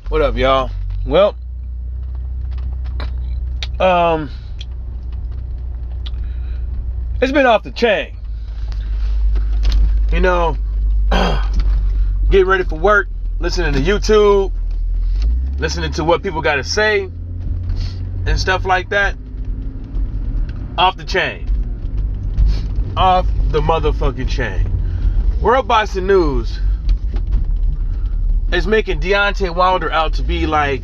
What up, y'all? Well, it's been off the chain. You know, getting ready for work, listening to YouTube, listening to what people got to say, and stuff like that. Off the chain. Off the motherfucking chain. World Boxing News is making Deontay Wilder out to be like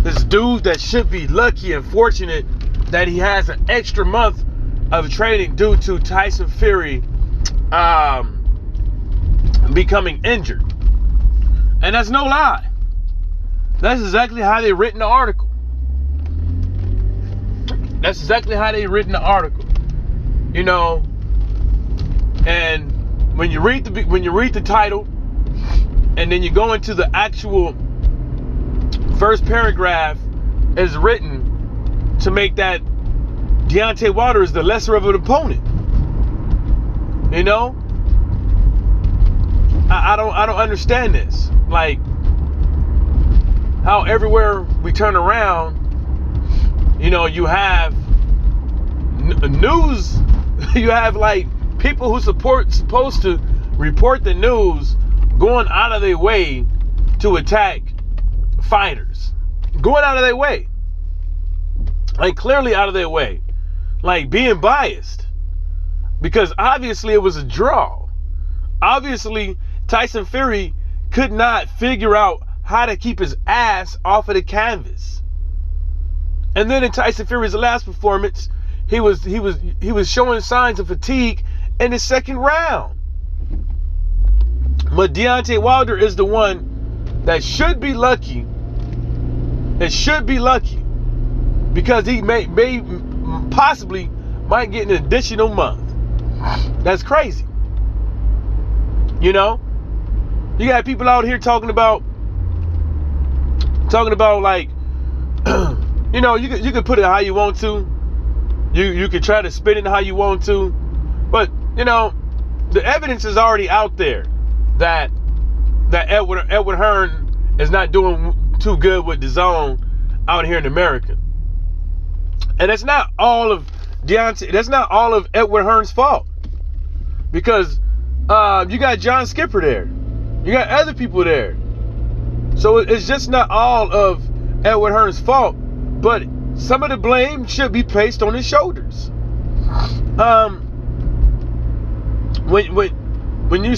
this dude that should be lucky and fortunate that he has an extra month of training due to Tyson Fury becoming injured. And that's no lie. That's exactly how they written the article. That's exactly how they written the article. You know, and when you read the title, and then you go into the actual first paragraph, is written to make that Deontay Wilder is the lesser of an opponent. You know, I don't understand this. Like, how everywhere we turn around, you know, you have news, you have like people who supposed to report the news going out of their way to attack fighters. Going out of their way. Like, clearly out of their way. Like, being biased. Because obviously it was a draw. Obviously, Tyson Fury could not figure out how to keep his ass off of the canvas. And then in Tyson Fury's last performance, he was showing signs of fatigue in the second round. But Deontay Wilder is the one that should be lucky. It should be lucky because he may possibly might get an additional month. That's crazy. You know, you got people out here talking about like, you know, you can put it how you want to. You can try to spin it how you want to, but you know, the evidence is already out there that Edward Hearn is not doing too good with DAZN out here in America. And it's not all of Deontay, that's not all of Edward Hearn's fault. Because you got John Skipper there. You got other people there. So it's just not all of Edward Hearn's fault, but some of the blame should be placed on his shoulders. When you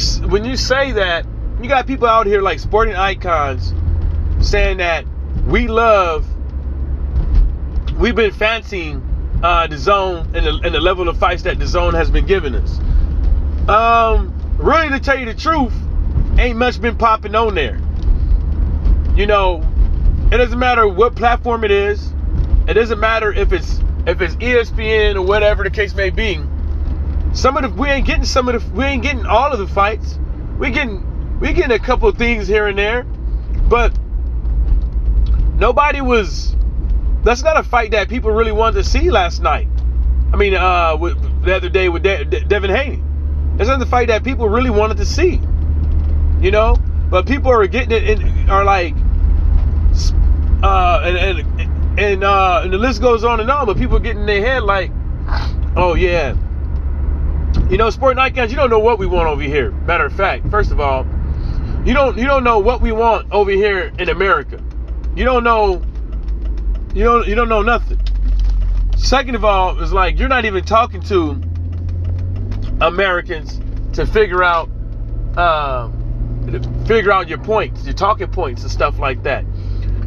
say that, you got people out here like sporting icons saying that we've been fancying DAZN and the level of fights that DAZN has been giving us. Really, to tell you the truth, ain't much been popping on there. You know, it doesn't matter what platform it is. It doesn't matter if it's ESPN or whatever the case may be. We ain't getting all of the fights. We getting a couple of things here and there, but that's not a fight that people really wanted to see last night. I mean, the other day with Devin Haney. That's not the fight that people really wanted to see. You know, but people are getting it and are like, and the list goes on and on. But people are getting in their head like, oh yeah. You know, sporting icons, you don't know what we want over here. Matter of fact, first of all, you don't know what we want over here in America. You don't know nothing. Second of all, it's like you're not even talking to Americans to figure out your points, your talking points and stuff like that.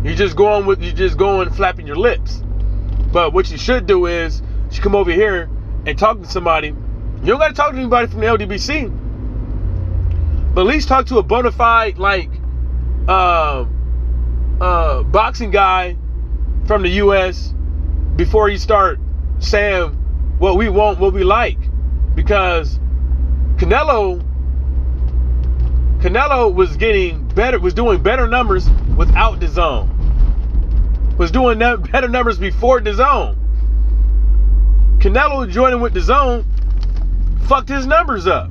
You're just going flapping your lips. But what you should do is you should come over here and talk to somebody. You don't got to talk to anybody from the LDBC, but at least talk to a bona fide like boxing guy from the U.S. before you start saying what we want, what we like, because Canelo was doing better numbers without DAZN. Was doing better numbers before DAZN. Canelo joining with DAZN fucked his numbers up.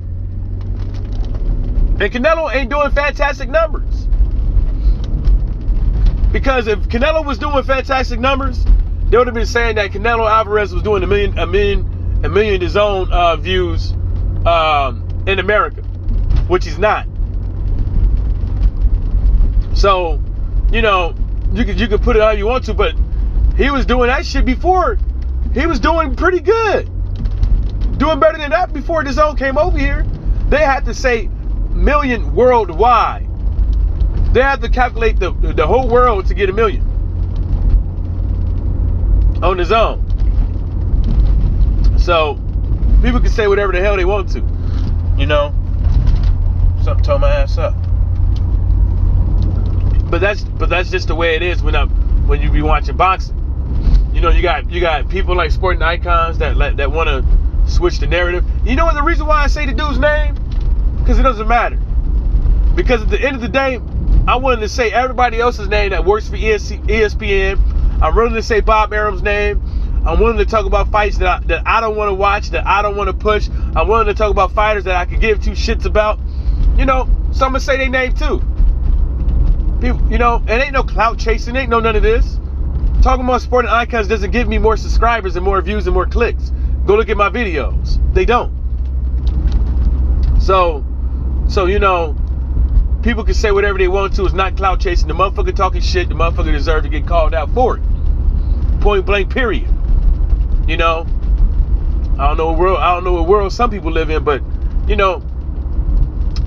And Canelo ain't doing fantastic numbers. Because if Canelo was doing fantastic numbers, they would have been saying that Canelo Alvarez was doing a million DAZN views in America, which he's not. So, you know, you could put it how you want to, but he was doing that shit before. He was doing pretty good, doing better than that before DAZN came over here. They had to say million worldwide. They had to calculate the whole world to get a million on DAZN. So people can say whatever the hell they want to, you know. Something tore my ass up. But that's just the way it is when you be watching boxing. You know, you got people like sporting icons that want to switch the narrative. You know what the reason why I say the dude's name? Because it doesn't matter. Because at the end of the day, I wanted to say everybody else's name that works for ESPN. I'm willing to say Bob Arum's name. I'm willing to talk about fights that I don't want to watch, that I don't want to push. I'm willing to talk about fighters that I can give two shits about. You know, so I'm gonna say their name too. People, you know, it ain't no clout chasing, ain't no none of this. Talking about sporting icons doesn't give me more subscribers and more views and more clicks. Go look at my videos. They don't. So you know, people can say whatever they want to. It's not clout chasing. The motherfucker talking shit, the motherfucker deserves to get called out for it. Point blank, period. You know, I don't know what world some people live in, but you know,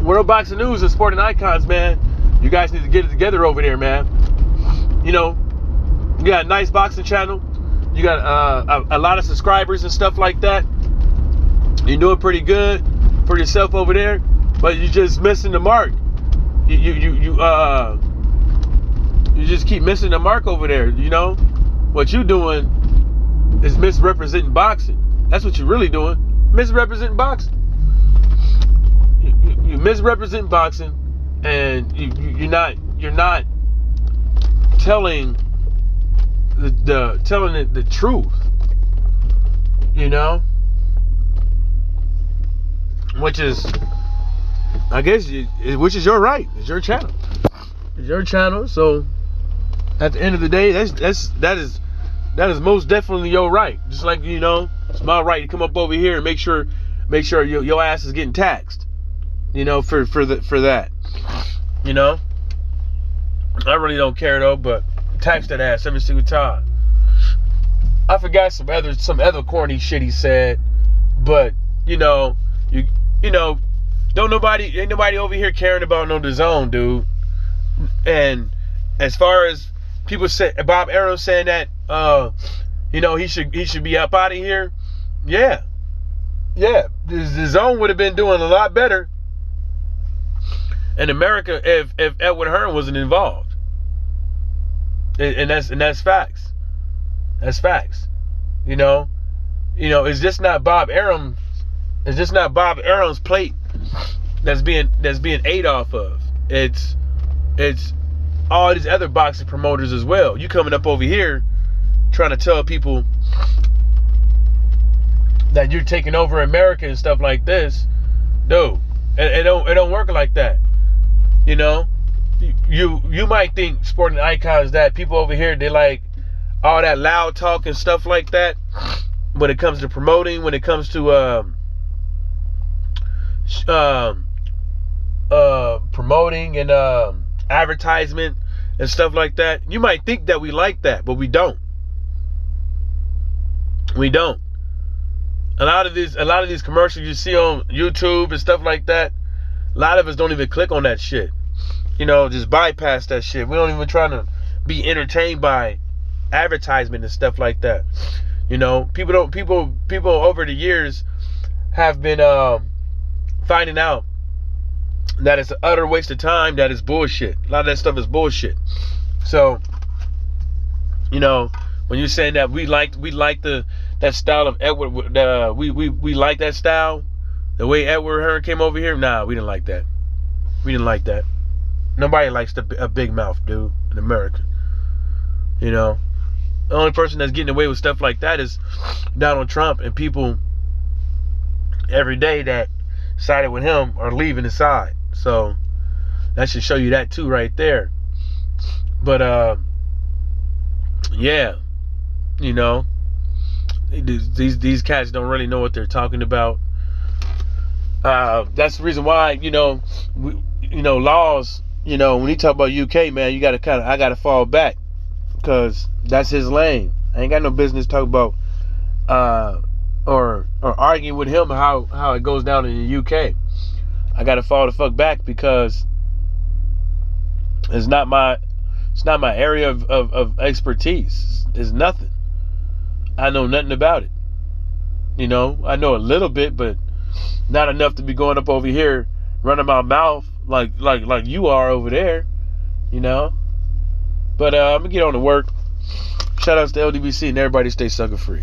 World Boxing News and Sporting Icons, man, you guys need to get it together over there, man. You know, you got a nice boxing channel. You got a lot of subscribers and stuff like that. You're doing pretty good for yourself over there, but you're just missing the mark. You just keep missing the mark over there. You know, what you doing is misrepresenting boxing. That's what you're really doing, misrepresenting boxing. You misrepresent boxing, and you're not telling the truth. You know, which is, I guess, which is your right. It's your channel. It's your channel. So at the end of the day, that is most definitely your right. Just like, you know, it's my right to come up over here and make sure your ass is getting taxed. You know, for that. You know, I really don't care though, but tax that ass every single time. I forgot some other corny shit he said, but you know, you know, ain't nobody over here caring about no DAZN, dude. And as far as people say, Bob Arum saying that, you know, he should be up out of here. Yeah, the DAZN would have been doing a lot better in America if Edward Hearn wasn't involved. And that's facts. That's facts. You know, it's just not Bob Arum. It's just not Bob Arum's plate that's being ate off of. It's all these other boxing promoters as well. You coming up over here trying to tell people that you're taking over America and stuff like this. No, it don't work like that. You know, you might think sporting icons that people over here, they like all that loud talk and stuff like that. When it comes to promoting, when it comes to promoting and advertisement and stuff like that, you might think that we like that, but we don't. We don't. A lot of these commercials you see on YouTube and stuff like that, a lot of us don't even click on that shit. You know, just bypass that shit. We don't even try to be entertained by advertisement and stuff like that. You know, people over the years have been finding out that it's an utter waste of time, that it's bullshit. A lot of that stuff is bullshit. So, you know, when you're saying that we like that style of Edward, we like that style, the way Edward Hearn came over here, nah, we didn't like that. We didn't like that. Nobody likes a big mouth, dude, in America. You know, the only person that's getting away with stuff like that is Donald Trump, and people every day that sided with him are leaving his side. So that should show you that too right there. But yeah, you know, these cats don't really know what they're talking about. That's the reason why, laws, when you talk about UK, man, you gotta I gotta fall back, because that's his lane. I ain't got no business talking about or arguing with him how it goes down in the UK. I gotta fall the fuck back, because it's not my area of expertise. It's nothing. I know nothing about it. I know a little bit, but not enough to be going up over here running my mouth like you are over there. But I'm gonna get on to work. Shout outs to LDBC, and everybody stay sucker free.